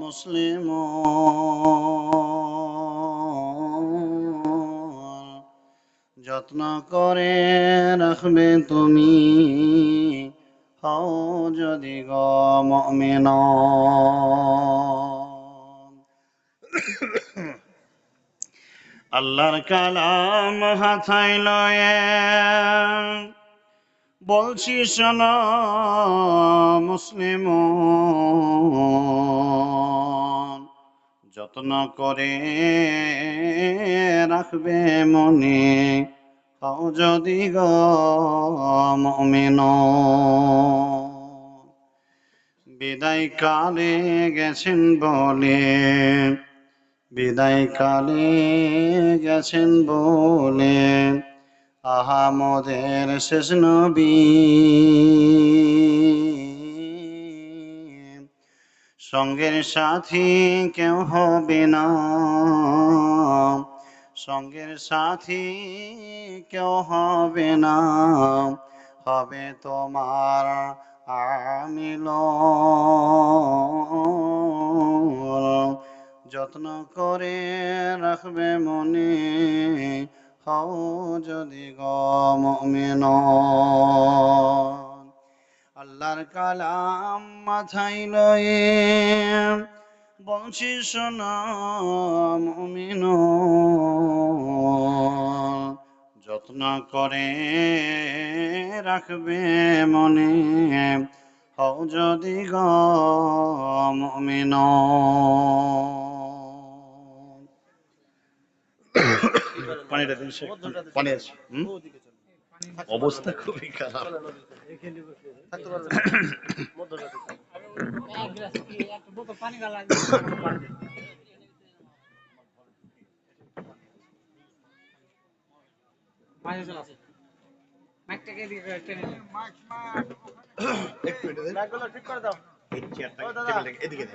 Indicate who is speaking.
Speaker 1: মুসলিম যত্ন করে রাখবে তুমি, হও যদি গো মুমিন। আল্লাহর কালাম হাথায় লয়ে বলছি শোনো মুসলিম, যত্ন করে রাখবে মনে, হও যদি গো মুমিন। বিদায় কালে গেছেন বলে, বিদায় কালে গেছেন বলে আহামদের শেষ নবী, সঙ্গের সাথী কেউ হবে না, সঙ্গের সাথী কেউ হবে না, হবে তোমার আমিল। যত্ন করে রাখবে মনে, হও যদি গো মুমিন। আল্লাহর কালাম মাথায় লয়ে বলছি শোনো মুমিন, যত্ন করে রাখবে মনে, হও যদি গো মুমিন। পানিটা দিন, পানি আছে, অবস্থা খুবই খারাপ। ঠিক করে দাও, এদিকে